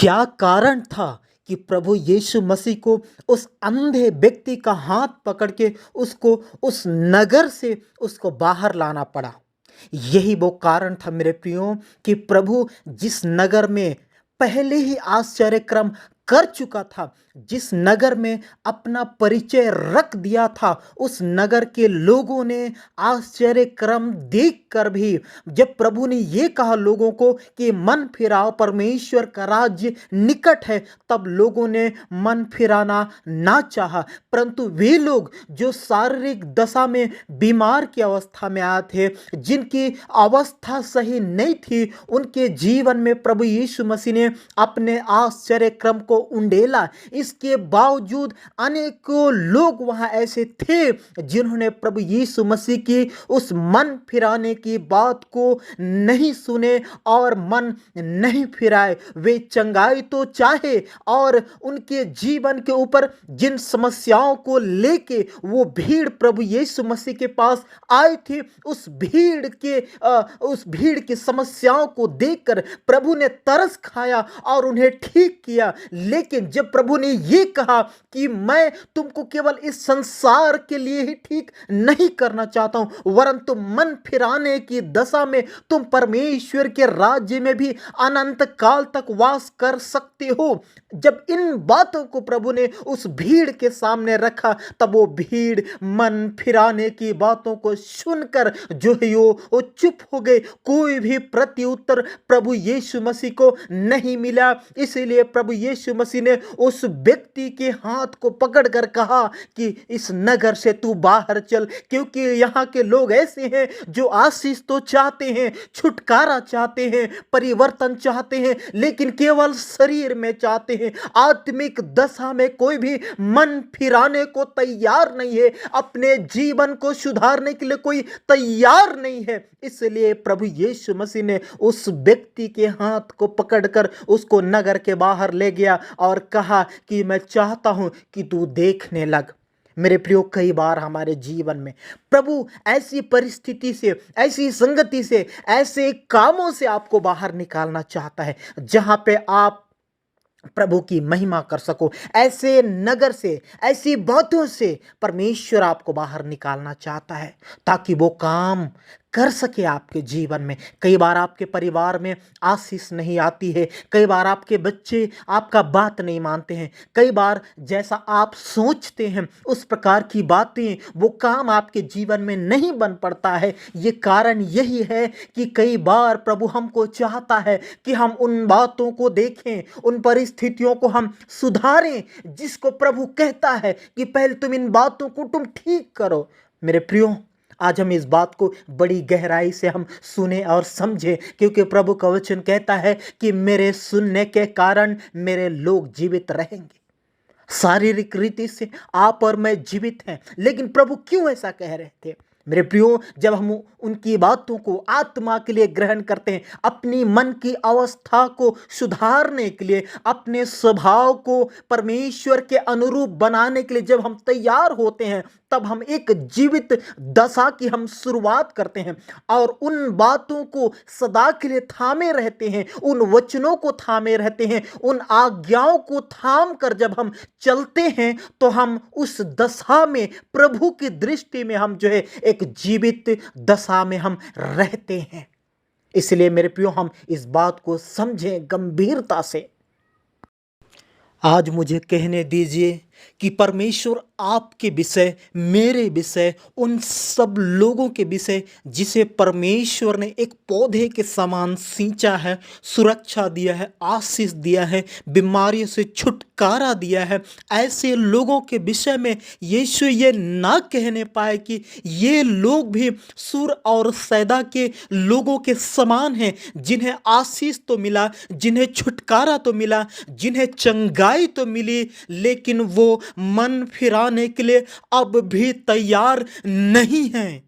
क्या कारण था कि प्रभु यीशु मसीह को उस अंधे व्यक्ति का हाथ पकड़ के उसको उस नगर से उसको बाहर लाना पड़ा। यही वो कारण था मेरे प्रियो कि प्रभु जिस नगर में पहले ही आश्चर्य क्रम कर चुका था, जिस नगर में अपना परिचय रख दिया था, उस नगर के लोगों ने आश्चर्य क्रम देखकर भी जब प्रभु ने ये कहा लोगों को कि मन फिराओ, परमेश्वर का राज्य निकट है, तब लोगों ने मन फिराना ना चाहा। परंतु वे लोग जो शारीरिक दशा में बीमार की अवस्था में आए थे, जिनकी अवस्था सही नहीं थी, उनके जीवन में प्रभु यीशु मसीह ने अपने आश्चर्य क्रम को उंडेला। इसके बावजूद अनेकों लोग वहां ऐसे थे जिन्होंने प्रभु यीशु मसीह की उस मन फिराने की बात को नहीं सुने और मन नहीं फिराए। वे चंगाई तो चाहे और उनके जीवन के ऊपर जिन समस्याओं को लेके वो भीड़ प्रभु यीशु मसीह के पास आई थी, उस भीड़ की समस्याओं को देखकर प्रभु ने तरस खाया और उन्हें ठीक किया। लेकिन जब प्रभु ने ये कहा कि मैं तुमको केवल इस संसार के लिए ही ठीक नहीं करना चाहता हूं, वरन तुम मन फिराने की दशा में तुम परमेश्वर के राज्य में भी अनंत काल तक वास कर सकते हो। जब इन बातों को प्रभु ने उस भीड़ के सामने रखा, तब वो भीड़ मन फिराने की बातों को सुनकर जो है वो चुप हो गए। कोई भी प्रत्युत्तर प्रभु यीशु मसीह को नहीं मिला। इसीलिए प्रभु यीशु मसीह ने उस व्यक्ति के हाथ को पकड़कर कहा कि इस नगर से तू बाहर चल, क्योंकि यहाँ के लोग ऐसे हैं जो आशीष तो चाहते हैं, छुटकारा चाहते हैं, परिवर्तन चाहते हैं, लेकिन केवल शरीर में चाहते हैं। आत्मिक दशा में कोई भी मन फिराने को तैयार नहीं है, अपने जीवन को सुधारने के लिए कोई तैयार नहीं है। इसलिए प्रभु यीशु मसीह ने उस व्यक्ति के हाथ को पकड़कर उसको नगर के बाहर ले गया और कहा कि मैं चाहता हूं कि तू देखने लग। मेरे प्रियो, कई बार हमारे जीवन में प्रभु ऐसी परिस्थिति से, ऐसी संगति से, ऐसे कामों से आपको बाहर निकालना चाहता है जहां पे आप प्रभु की महिमा कर सको। ऐसे नगर से, ऐसी बातों से परमेश्वर आपको बाहर निकालना चाहता है ताकि वो काम कर सके आपके जीवन में। कई बार आपके परिवार में आशीष नहीं आती है, कई बार आपके बच्चे आपका बात नहीं मानते हैं, कई बार जैसा आप सोचते हैं उस प्रकार की बातें, वो काम आपके जीवन में नहीं बन पड़ता है। ये कारण यही है कि कई बार प्रभु हमको चाहता है कि हम उन बातों को देखें, उन परिस्थितियों को हम सुधारें, जिसको प्रभु कहता है कि पहले तुम इन बातों को तुम ठीक करो। मेरे प्रियो, आज हम इस बात को बड़ी गहराई से हम सुने और समझे, क्योंकि प्रभु का वचन कहता है कि मेरे सुनने के कारण मेरे लोग जीवित रहेंगे। शारीरिक रीति से आप और मैं जीवित हैं, लेकिन प्रभु क्यों ऐसा कह रहे थे? मेरे प्रियो, जब हम उनकी बातों को आत्मा के लिए ग्रहण करते हैं, अपनी मन की अवस्था को सुधारने के लिए, अपने स्वभाव को परमेश्वर के अनुरूप बनाने के लिए जब हम तैयार होते हैं, तब हम एक जीवित दशा की हम शुरुआत करते हैं और उन बातों को सदा के लिए थामे रहते हैं, उन वचनों को थामे रहते हैं, उन आज्ञाओं को थाम कर जब हम चलते हैं तो हम उस दशा में, प्रभु की दृष्टि में हम जो है एक जीवित दशा में हम रहते हैं। इसलिए मेरे प्रियो, हम इस बात को समझें गंभीरता से। आज मुझे कहने दीजिए कि परमेश्वर आपके विषय, मेरे विषय, उन सब लोगों के विषय जिसे परमेश्वर ने एक पौधे के समान सींचा है, सुरक्षा दिया है, आशीष दिया है, बीमारियों से छुटकारा दिया है, ऐसे लोगों के विषय में यीशु ये ना कहने पाए कि ये लोग भी सूर और सैदा के लोगों के समान हैं, जिन्हें आशीष तो मिला, जिन्हें छुटकारा तो मिला, जिन्हें चंगाई तो मिली, लेकिन वो मन फिराने के लिए अब भी तैयार नहीं हैं।